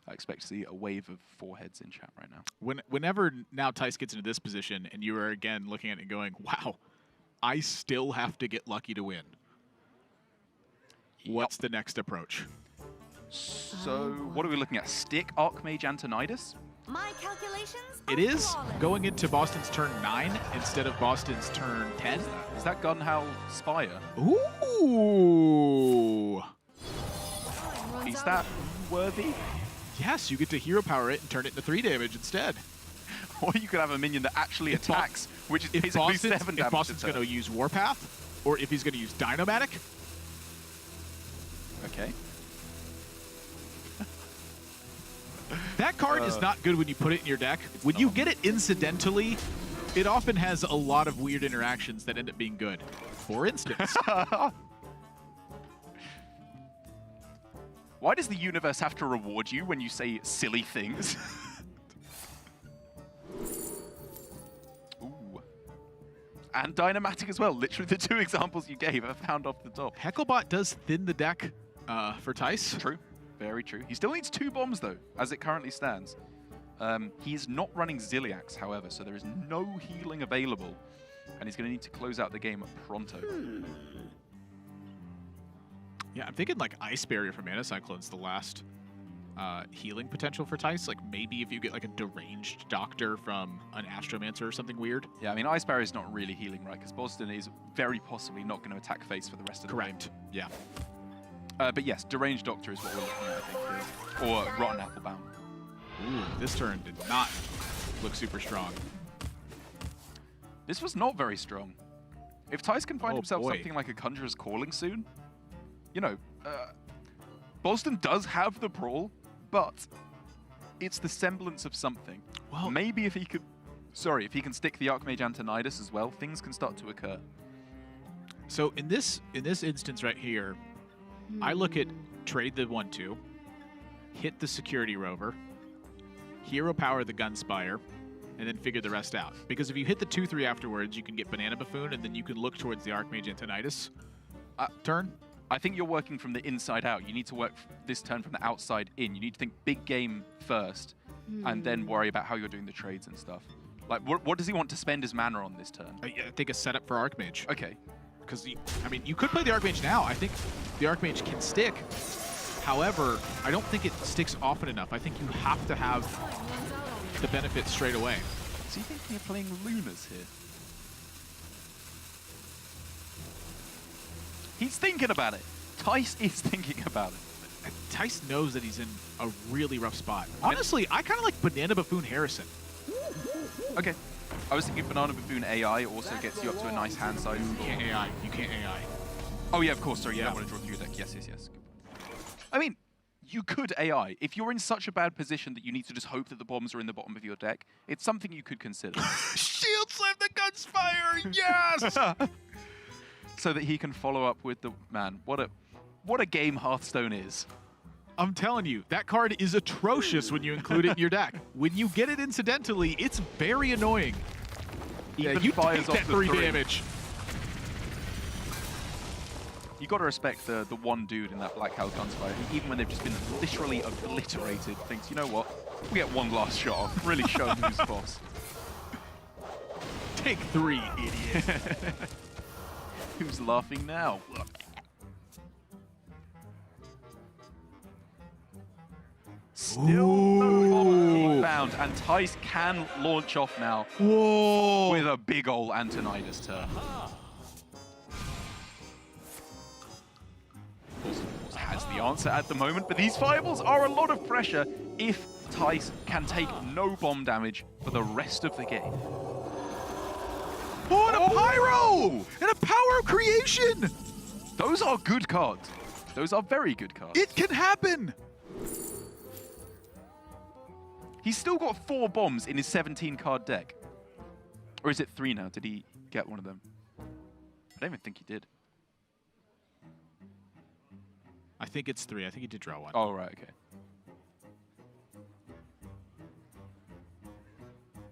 I expect to see a wave of foreheads in chat right now. Whenever now Thijs gets into this position and you are again looking at it and going, wow, I still have to get lucky to win. What's the next approach? So, what are we looking at? Stick Archmage Antonidas? My calculations It are is flawless. going into Bozzzton's turn 9 instead of Bozzzton's turn 10. Is that Gunhowl Spire? Ooh. Runs Is out. that worthy? Yes, you get to hero power it and turn it into 3 damage instead. Or you could have a minion that actually If Bo- attacks, which is If basically Bozzzton's, 7 if damage. Bozzzton's going to use Warpath, or if he's going to use Dynomatic, Okay. that card is not good when you put it in your deck. When you get it incidentally, it often has a lot of weird interactions that end up being good. For instance, Why does the universe have to reward you when you say silly things? Ooh. And Dynomatic as well. Literally the 2 examples you gave I found off the top. Hecklebot does thin the deck for Thijs. True. Very true. He still needs 2 bombs, though, as it currently stands. He is not running Ziliax, however, so there is no healing available. And he's going to need to close out the game pronto. Yeah, I'm thinking like Ice Barrier from Mana Cyclone's the last healing potential for Thijs. Like maybe if you get like a deranged Doctor from an Astromancer or something weird. Yeah, I mean, Ice Barrier is not really healing, right? Because Bozzzton is very possibly not going to attack face for the rest of the Correct. Yeah. game. But yes, Deranged Doctor is what we're looking at, I think, here. Or Rotten Applebound. Ooh, this turn did not look super strong. This was not very strong. If Thijs can find Oh, himself boy. something like a Conjurer's Calling soon, you know, Bozzzton does have the Brawl, but it's the semblance of something. Well, Maybe if he could... Sorry, if he can stick the Archmage Antonidas as well, things can start to occur. so in this instance right here, I look at trade the 1/2, hit the Security Rover, hero power the Gunspire, and then figure the rest out. Because if you hit the 2/3 afterwards, you can get Banana Buffoon, and then you can look towards the Archmage Antonidas turn. I think you're working from the inside out. You need to work this turn from the outside in. You need to think big game first, and then worry about how you're doing the trades and stuff. Like, what does he want to spend his mana on this turn? I think a setup for Archmage. Okay. Because, I mean, you could play the Archmage now. I think the Archmage can stick. However, I don't think it sticks often enough. I think you have to have the benefit straight away. Is he thinking of playing Lunas here? He's thinking about it. Thijs is thinking about it. Thijs knows that he's in a really rough spot. Honestly, I kind of like Banana Buffoon Harrison. Okay. I was thinking Banana Buffoon AI also gets you up to a nice hand size. You can't AI. You can't AI. Oh yeah, of course. Sorry, you Yeah. don't want to draw through your deck. Yes, yes, yes. I mean, you could AI. If you're in such a bad position that you need to just hope that the bombs are in the bottom of your deck, it's something you could consider. Shield Slam the Gunspire! Yes! So that he can follow up with the... Man, what a game Hearthstone is. I'm telling you, that card is atrocious when you include it in your deck. When you get it incidentally, it's very annoying. Yeah, Even you fires take off that the 3 3. damage. You got to respect the one dude in that Black Cow Gunspire who, even when they've just been literally obliterated, thinks, you know what? We get one last shot off. Really show them who's boss. Take 3, idiot. Who's laughing now? Still no bomb being found, and Thijs can launch off now Whoa. with a big ol' Antonidas turn. Bozzzton, of course, has the answer at the moment, but these fireballs are a lot of pressure if Thijs can take no bomb damage for the rest of the game. Oh, and a pyro! And a power of creation! Those are good cards. Those are very good cards. It can happen! He's still got 4 bombs in his 17-card deck. Or is it 3 now? Did he get one of them? I don't even think he did. I think it's 3. I think he did draw one. Oh, right, okay.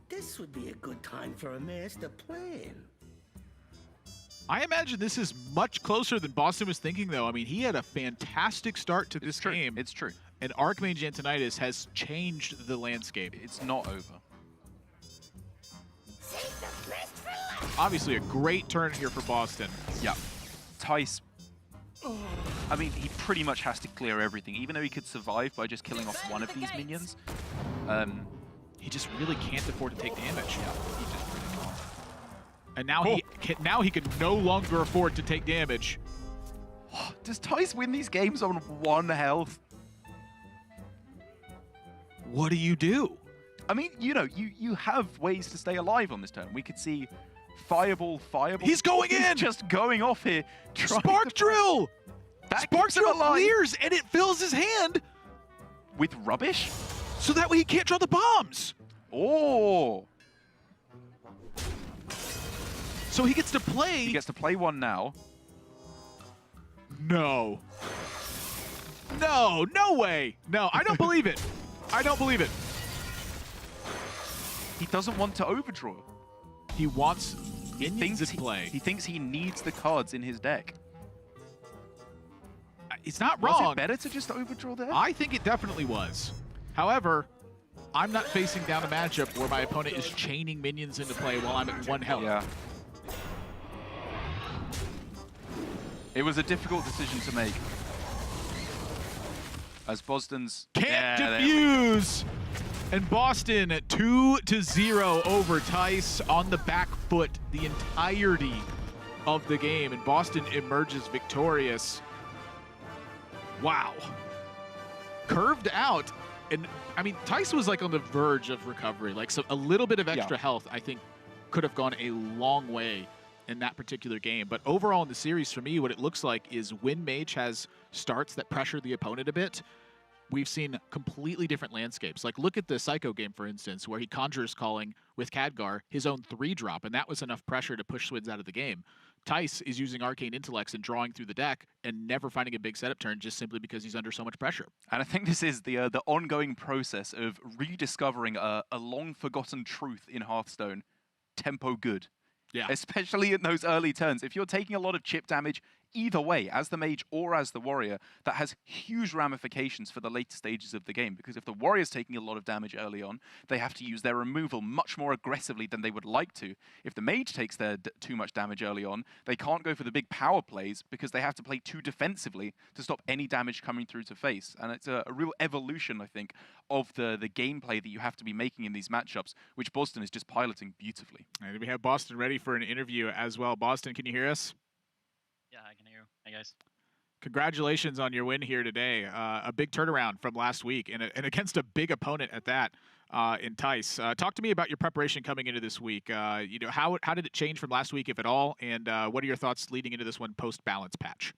This would be a good time for a master plan. I imagine this is much closer than Bozzzton was thinking, though. I mean, he had a fantastic start to this game. It's true. And Archmage Antonidas has changed the landscape. It's not over. Obviously, a great turn here for Bozzzton. Yeah. Thijs, I mean, he pretty much has to clear everything, even though he could survive by just killing off one of these minions. He just really can't afford to take damage. Yeah, he just really can't. And now he can no longer afford to take damage. Does Thijs win these games on 1 health? What do you do? I mean, you know, you have ways to stay alive on this turn. We could see Fireball. He's going in! He's just going off here. Spark Drill! That Spark keeps him Drill alive. clears, and it fills his hand, With rubbish? so that way he can't draw the bombs. Oh! So he gets to play. He gets to play one now. No. No, no way. No, I don't believe it. I don't believe it. He doesn't want to overdraw. He wants minions to play. He thinks he needs the cards in his deck. It's not Was wrong. it better to just overdraw there? I think it definitely was. However, I'm not facing down a matchup where my opponent is chaining minions into play while I'm at 1 health. Yeah. It was a difficult decision to make. As Bozzzton's... Can't Yeah, defuse! And Bozzzton 2-0 over Thijs on the back foot the entirety of the game. And Bozzzton emerges victorious. Wow. Curved out. And I mean, Thijs was like on the verge of recovery. Like, so a little bit of extra health, I think, could have gone a long way in that particular game. But overall in the series, for me, what it looks like is when Mage has starts that pressure the opponent a bit, we've seen completely different landscapes. Like, look at the Psycho game, for instance, where he Conjurer's Calling with Khadgar, his own 3-drop, and that was enough pressure to push Swids out of the game. Thijs is using Arcane Intellects and drawing through the deck and never finding a big setup turn just simply because he's under so much pressure. And I think this is the ongoing process of rediscovering a long-forgotten truth in Hearthstone. Tempo good. Yeah. Especially in those early turns. If you're taking a lot of chip damage, either way, as the mage or as the warrior, that has huge ramifications for the later stages of the game. Because if the warrior's taking a lot of damage early on, they have to use their removal much more aggressively than they would like to. If the mage takes too much damage early on, they can't go for the big power plays because they have to play too defensively to stop any damage coming through to face. And it's a real evolution, I think, of the gameplay that you have to be making in these matchups, which Bozzzton is just piloting beautifully. And we have Bozzzton ready for an interview as well. Bozzzton, can you hear us? Yeah, I can hear you. Hey, guys. Congratulations on your win here today. A big turnaround from last week, and against a big opponent at that in Thijs. Talk to me about your preparation coming into this week. You know, how did it change from last week, if at all? And what are your thoughts leading into this one post-balance patch?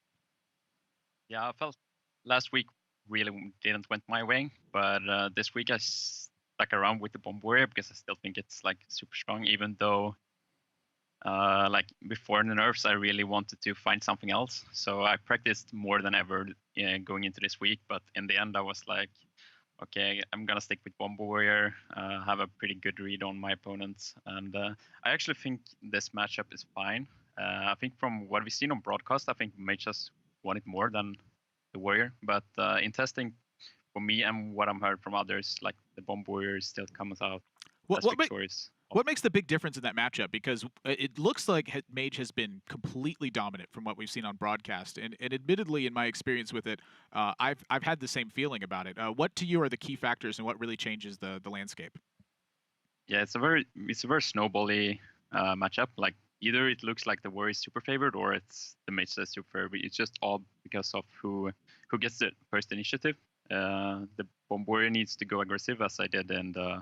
Yeah, I felt last week really didn't went my way, but this week I stuck around with the Bomb Warrior because I still think it's like super strong, even though Like before the nerfs, I really wanted to find something else. So I practiced more than ever going into this week. But in the end, I was like, okay, I'm gonna stick with Bomb Warrior. Have a pretty good read on my opponents, and I actually think this matchup is fine. I think from what we've seen on broadcast, I think Mage has won it more than the Warrior. But in testing, for me and what I've heard from others, like the Bomb Warrior still comes out as victorious. What makes the big difference in that matchup? Because it looks like Mage has been completely dominant from what we've seen on broadcast, and admittedly, in my experience with it, I've had the same feeling about it. What to you are the key factors, and what really changes the landscape? Yeah, it's a very snowbally matchup. Like either it looks like the Warrior is super favored, or it's the Mage that's super favored. It's just all because of who gets the first initiative. The Bomb Warrior needs to go aggressive, as I did in the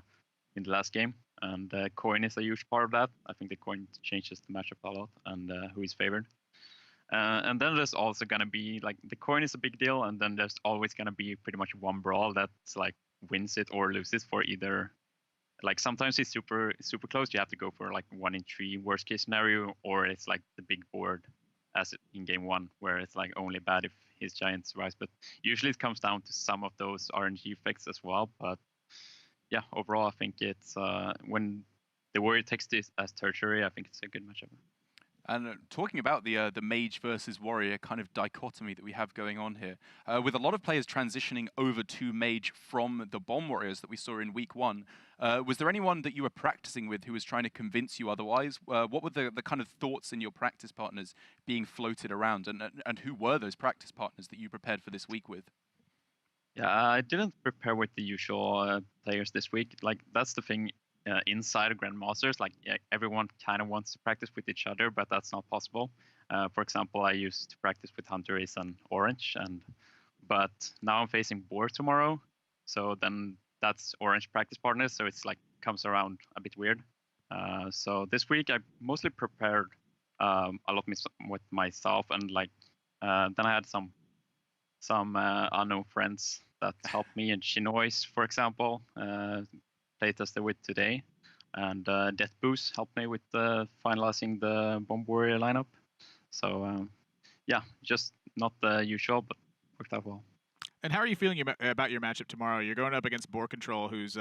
last game, and coin is a huge part of that. I think the coin changes the matchup a lot, and who is favored. And then there's also gonna be like the coin is a big deal, and then there's always gonna be pretty much one brawl that's like wins it or loses for either. Like sometimes it's super close. You have to go for like 1 in 3 worst case scenario, or it's like the big board as in game 1, where it's like only bad if his giant survives. But usually it comes down to some of those RNG effects as well. But yeah, overall I think it's when the Warrior takes this as tertiary, I think it's a good matchup. And talking about the Mage versus Warrior kind of dichotomy that we have going on here, with a lot of players transitioning over to Mage from the Bomb Warriors that we saw in week 1, was there anyone that you were practicing with who was trying to convince you otherwise? What were the kind of thoughts in your practice partners being floated around, and who were those practice partners that you prepared for this week with? Yeah, I didn't prepare with the usual players this week. Like that's the thing. Inside of Grandmasters, like everyone kind of wants to practice with each other, but that's not possible. For example, I used to practice with Hunter Ace and Orange, but now I'm facing Boar tomorrow, so then that's Orange practice partners, so it's like comes around a bit weird. So this week I mostly prepared a lot with myself, and like then I had some unknown friends that helped me, and Shinois, for example. Playtested with today, and Death Boost helped me with finalizing the Bomb Warrior lineup. So yeah, just not the usual, but worked out well. And how are you feeling about your matchup tomorrow? You're going up against Boar Control, who's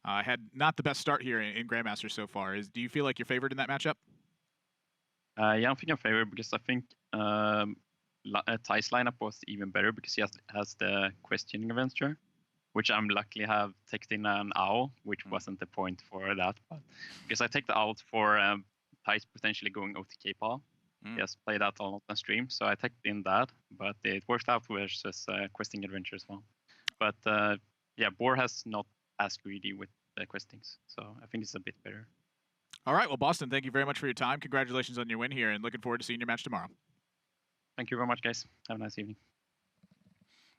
had not the best start here in Grandmasters so far. Do you feel like you're favored in that matchup? Yeah, I think I'm favored because I think Thijs lineup was even better because he has the questioning adventure, which I'm luckily have taken an owl, which wasn't the point for that, but because I take the owl for Thijs potentially going OTK Paul. Yes, play that a lot on stream, so I take in that, but it worked out versus questing adventure as well. But yeah, Boar has not as greedy with the questings, so I think it's a bit better. All right, well, Bozzzton, thank you very much for your time. Congratulations on your win here, and looking forward to seeing your match tomorrow. Thank you very much, guys. Have a nice evening.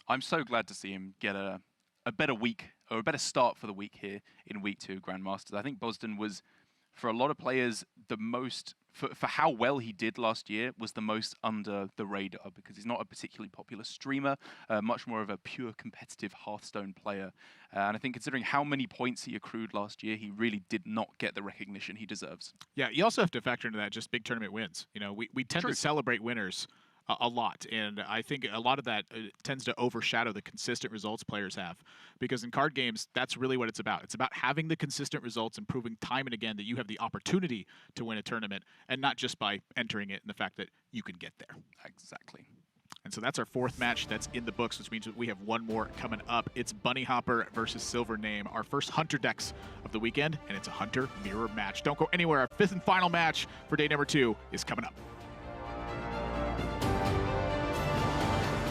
I'm so glad to see him get a better week, or a better start for the week here in week 2 Grandmasters. I think Bozzzton was, for a lot of players, the most, for how well he did last year, was the most under the radar, because he's not a particularly popular streamer, much more of a pure competitive Hearthstone player. And I think considering how many points he accrued last year, he really did not get the recognition he deserves. Yeah, you also have to factor into that just big tournament wins. You know, we tend to celebrate winners a lot, and I think a lot of that tends to overshadow the consistent results players have, because in card games, that's really what it's about. It's about having the consistent results and proving time and again that you have the opportunity to win a tournament, and not just by entering it and the fact that you can get there. Exactly. And so that's our 4th match that's in the books, which means that we have one more coming up. It's Bunny Hopper versus Silver Name, our first Hunter decks of the weekend, and it's a Hunter mirror match. Don't go anywhere. Our 5th and final match for day number 2 is coming up.